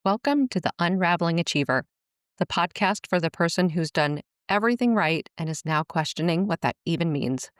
Welcome to the Unraveling Achiever, the podcast for the person who's done everything right and is now questioning what that even means.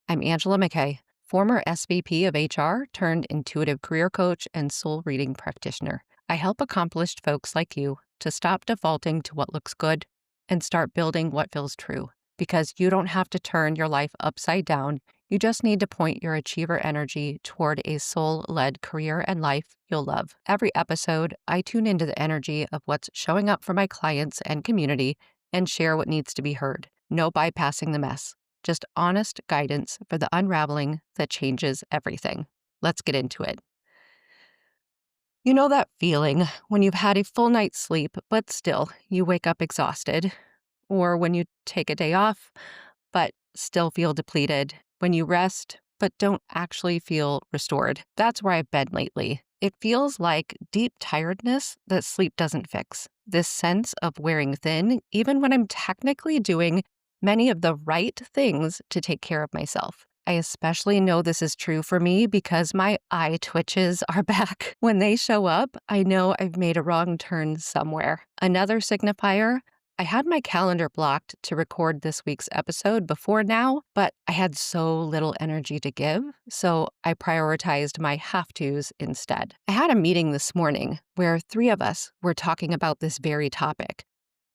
I'm Angela McKay, former SVP of HR turned intuitive career coach and soul reading practitioner. I help accomplished folks like you to stop defaulting to what looks good and start building what feels true. Because you don't have to turn your life upside down. You just need to point your achiever energy toward a soul-led career and life you'll love. Every episode, I tune into the energy of what's showing up for my clients and community and share what needs to be heard. No bypassing the mess. Just honest guidance for the unraveling that changes everything. Let's get into it. You know that feeling when you've had a full night's sleep, but still you wake up exhausted? Or when you take a day off, but still feel depleted, when you rest, but don't actually feel restored. That's where I've been lately. It feels like deep tiredness that sleep doesn't fix. This sense of wearing thin, even when I'm technically doing many of the right things to take care of myself. I especially know this is true for me because my eye twitches are back. When they show up, I know I've made a wrong turn somewhere. Another signifier, I had my calendar blocked to record this week's episode before now, but I had so little energy to give, so I prioritized my have-tos instead. I had a meeting this morning where 3 of us were talking about this very topic,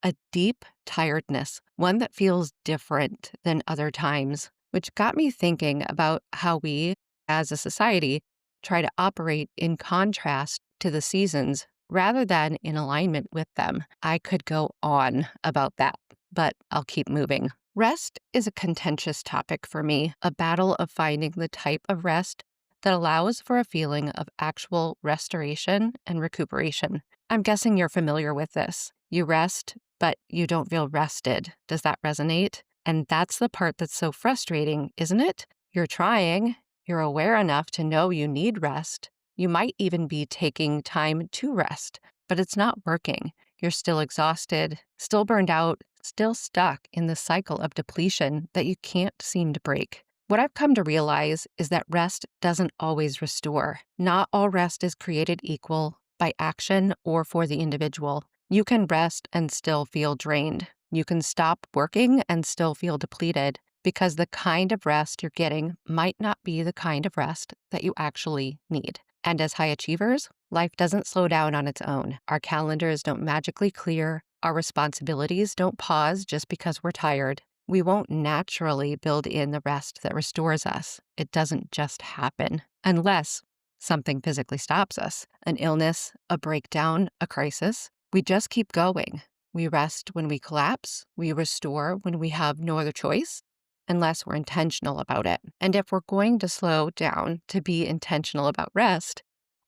a deep tiredness, one that feels different than other times, which got me thinking about how we, as a society, try to operate in contrast to the seasons rather than in alignment with them. I could go on about that, but I'll keep moving. Rest is a contentious topic for me, a battle of finding the type of rest that allows for a feeling of actual restoration and recuperation. I'm guessing you're familiar with this. You rest, but you don't feel rested. Does that resonate? And that's the part that's so frustrating, isn't it? You're trying, you're aware enough to know you need rest. You might even be taking time to rest, but it's not working. You're still exhausted, still burned out, still stuck in the cycle of depletion that you can't seem to break. What I've come to realize is that rest doesn't always restore. Not all rest is created equal by action or for the individual. You can rest and still feel drained. You can stop working and still feel depleted because the kind of rest you're getting might not be the kind of rest that you actually need. And as high achievers, life doesn't slow down on its own. Our calendars don't magically clear. Our responsibilities don't pause just because we're tired. We won't naturally build in the rest that restores us. It doesn't just happen unless something physically stops us. An illness, a breakdown, a crisis. We just keep going. We rest when we collapse. We restore when we have no other choice, unless we're intentional about it. And if we're going to slow down to be intentional about rest,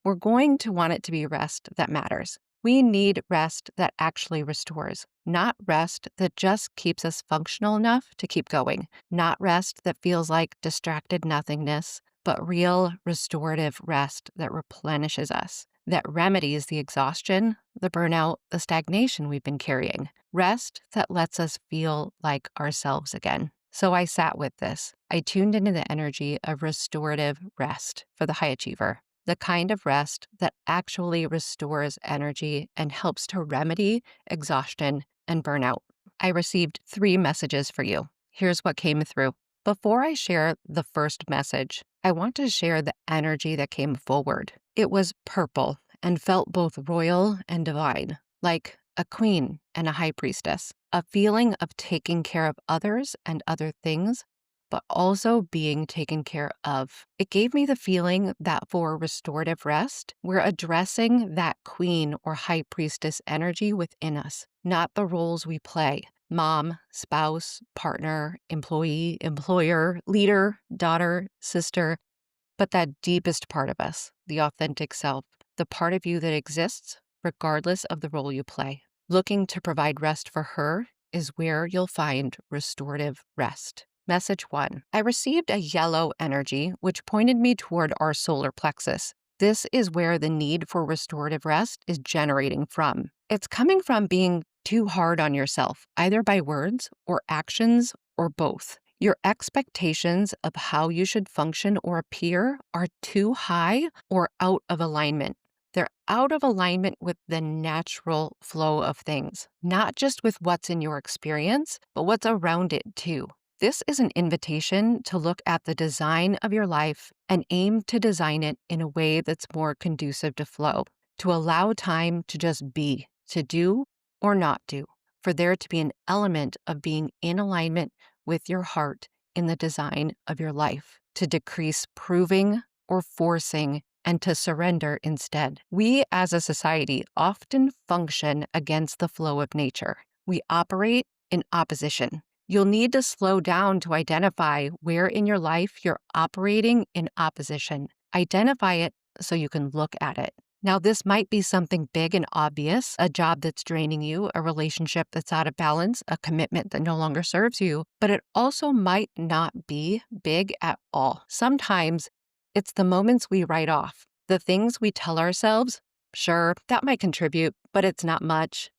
we're going to want it to be rest that matters. We need rest that actually restores, not rest that just keeps us functional enough to keep going, not rest that feels like distracted nothingness, but real restorative rest that replenishes us, that remedies the exhaustion, the burnout, the stagnation we've been carrying. Rest that lets us feel like ourselves again. So I sat with this. I tuned into the energy of restorative rest for the high achiever, the kind of rest that actually restores energy and helps to remedy exhaustion and burnout. I received 3 messages for you. Here's what came through. Before I share the first message, I want to share the energy that came forward. It was purple and felt both royal and divine, like a queen and a high priestess, a feeling of taking care of others and other things, but also being taken care of. It gave me the feeling that for restorative rest, we're addressing that queen or high priestess energy within us, not the roles we play. Mom, spouse, partner, employee, employer, leader, daughter, sister, but that deepest part of us, the authentic self, the part of you that exists regardless of the role you play. Looking to provide rest for her is where you'll find restorative rest. Message 1. I received a yellow energy, which pointed me toward our solar plexus. This is where the need for restorative rest is generating from. It's coming from being too hard on yourself, either by words or actions or both. Your expectations of how you should function or appear are too high or out of alignment. They're out of alignment with the natural flow of things, not just with what's in your experience, but what's around it too. This is an invitation to look at the design of your life and aim to design it in a way that's more conducive to flow, to allow time to just be, to do or not do, for there to be an element of being in alignment with your heart in the design of your life, to decrease proving or forcing and to surrender instead. We as a society often function against the flow of nature. We operate in opposition. You'll need to slow down to identify where in your life you're operating in opposition. Identify it so you can look at it. Now, this might be something big and obvious, a job that's draining you, a relationship that's out of balance, a commitment that no longer serves you, but it also might not be big at all. Sometimes it's the moments we write off, the things we tell ourselves, sure, that might contribute, but it's not much.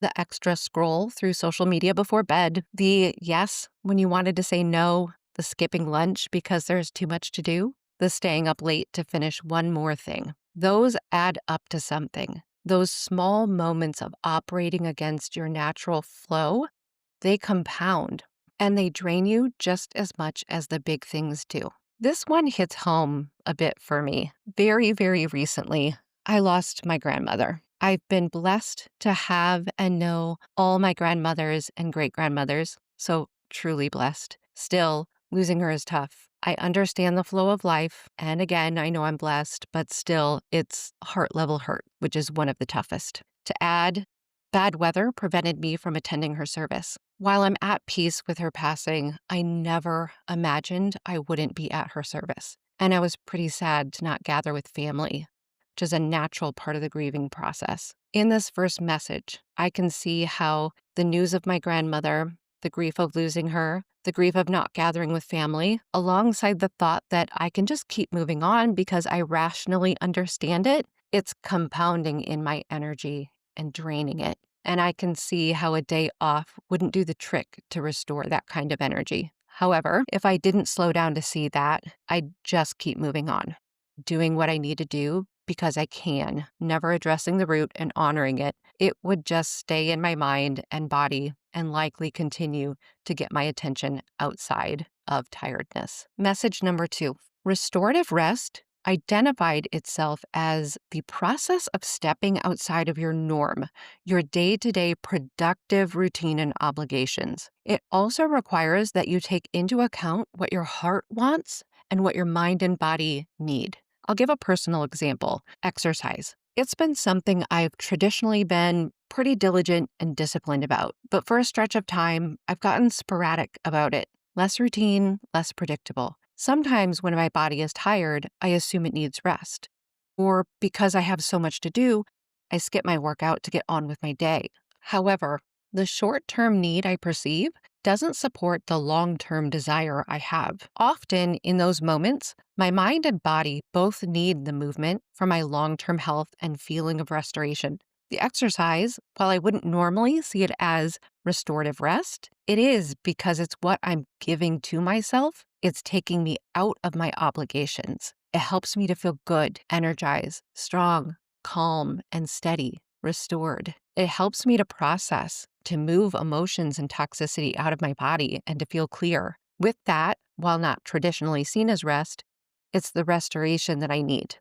The extra scroll through social media before bed, the yes when you wanted to say no, the skipping lunch because there's too much to do, the staying up late to finish one more thing. Those add up to something. Those small moments of operating against your natural flow, they compound and they drain you just as much as the big things do. This one hits home a bit for me. Very, very recently, I lost my grandmother. I've been blessed to have and know all my grandmothers and great-grandmothers, so truly blessed. Still, losing her is tough. I understand the flow of life, and again, I know I'm blessed, but still, it's heart-level hurt, which is one of the toughest. To add, bad weather prevented me from attending her service. While I'm at peace with her passing, I never imagined I wouldn't be at her service. And I was pretty sad to not gather with family, which is a natural part of the grieving process. In this first message, I can see how the news of my grandmother, the grief of losing her, the grief of not gathering with family, alongside the thought that I can just keep moving on because I rationally understand it, it's compounding in my energy and draining it. And I can see how a day off wouldn't do the trick to restore that kind of energy. However, if I didn't slow down to see that, I'd just keep moving on, doing what I need to do because I can, never addressing the root and honoring it. It would just stay in my mind and body and likely continue to get my attention outside of tiredness. Message number 2, restorative rest identified itself as the process of stepping outside of your norm, your day-to-day productive routine and obligations. It also requires that you take into account what your heart wants and what your mind and body need. I'll give a personal example: exercise. It's been something I've traditionally been pretty diligent and disciplined about, but for a stretch of time, I've gotten sporadic about it. Less routine, less predictable. Sometimes when my body is tired, I assume it needs rest. Or because I have so much to do, I skip my workout to get on with my day. However, the short-term need I perceive doesn't support the long-term desire I have. Often in those moments, my mind and body both need the movement for my long-term health and feeling of restoration. The exercise, while I wouldn't normally see it as restorative rest, it is because it's what I'm giving to myself. It's taking me out of my obligations. It helps me to feel good, energized, strong, calm, and steady, restored. It helps me to process, to move emotions and toxicity out of my body and to feel clear. With that, while not traditionally seen as rest, it's the restoration that I need.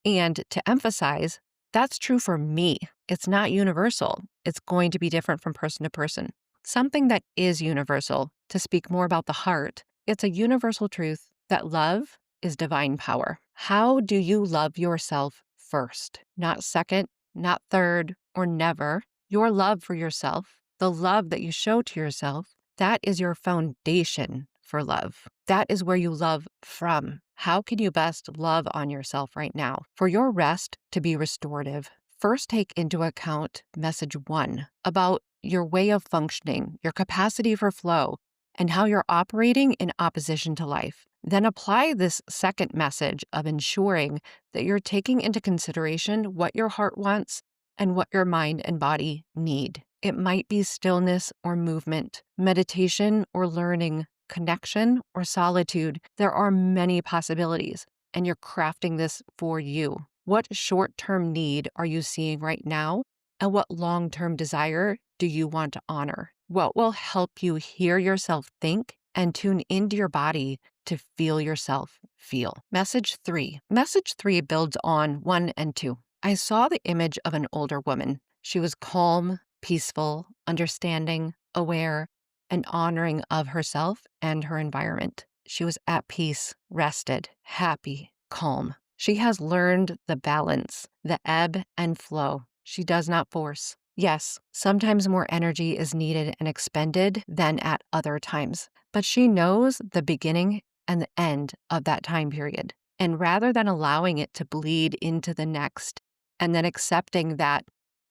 And to emphasize, that's true for me. It's not universal. It's going to be different from person to person. Something that is universal, to speak more about the heart, it's a universal truth that love is divine power. How do you love yourself first? Not second, not third, or never. Your love for yourself, the love that you show to yourself, that is your foundation for love. That is where you love from. How can you best love on yourself right now? For your rest to be restorative, first take into account message 1 about your way of functioning, your capacity for flow, and how you're operating in opposition to life. Then apply this second message of ensuring that you're taking into consideration what your heart wants and what your mind and body need. It might be stillness or movement, meditation or learning, connection or solitude. There are many possibilities, and you're crafting this for you. What short-term need are you seeing right now? And what long-term desire do you want to honor? What will help you hear yourself think and tune into your body to feel yourself feel? Message 3. Message 3 builds on 1 and 2. I saw the image of an older woman. She was calm, peaceful, understanding, aware, and honoring of herself and her environment. She was at peace, rested, happy, calm. She has learned the balance, the ebb and flow. She does not force. Yes, sometimes more energy is needed and expended than at other times, but she knows the beginning and the end of that time period. And rather than allowing it to bleed into the next and then accepting that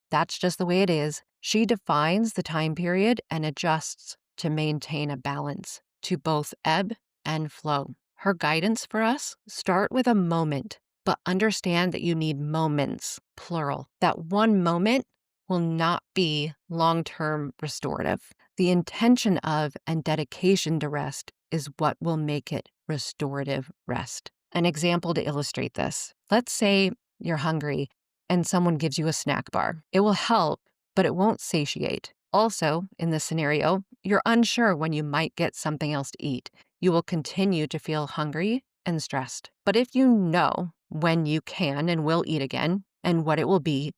that's just the way it is, she defines the time period and adjusts to maintain a balance to both ebb and flow. Her guidance for us: start with a moment, but understand that you need moments, plural. That one moment will not be long-term restorative. The intention of and dedication to rest is what will make it restorative rest. An example to illustrate this: let's say you're hungry and someone gives you a snack bar. It will help, but it won't satiate. Also, in this scenario, you're unsure when you might get something else to eat. You will continue to feel hungry and stressed. But if you know when you can and will eat again and what it will be,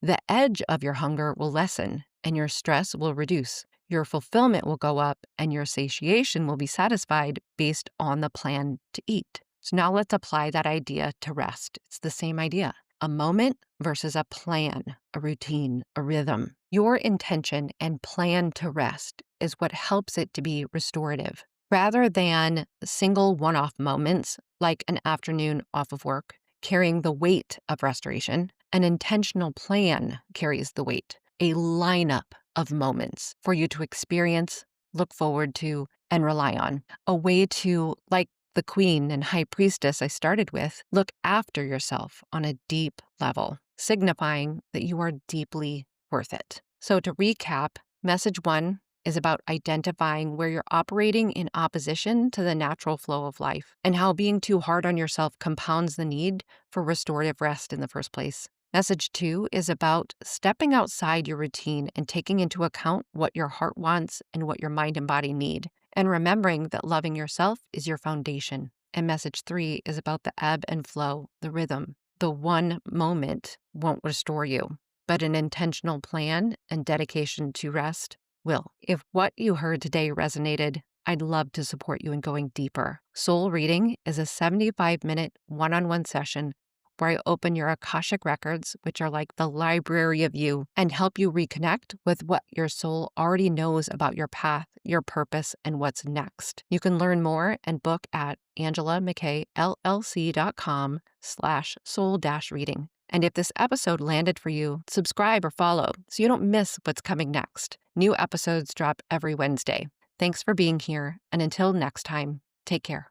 the edge of your hunger will lessen and your stress will reduce. Your fulfillment will go up and your satiation will be satisfied based on the plan to eat. So now let's apply that idea to rest. It's the same idea. A moment versus a plan, a routine, a rhythm. Your intention and plan to rest is what helps it to be restorative. Rather than single one-off moments like an afternoon off of work carrying the weight of restoration, an intentional plan carries the weight. A lineup of moments for you to experience, look forward to, and rely on. A way to, like the queen and high priestess I started with, look after yourself on a deep level, signifying that you are deeply worth it. So to recap, message 1 is about identifying where you're operating in opposition to the natural flow of life and how being too hard on yourself compounds the need for restorative rest in the first place. Message 2 is about stepping outside your routine and taking into account what your heart wants and what your mind and body need, and remembering that loving yourself is your foundation. And message 3 is about the ebb and flow, the rhythm. The one moment won't restore you, but an intentional plan and dedication to rest will. If what you heard today resonated, I'd love to support you in going deeper. Soul Reading is a 75-minute one-on-one session where I open your Akashic records, which are like the library of you, and help you reconnect with what your soul already knows about your path, your purpose, and what's next. You can learn more and book at angelamckllc.com/soul-reading. And if this episode landed for you, subscribe or follow so you don't miss what's coming next. New episodes drop every Wednesday. Thanks for being here, and until next time, take care.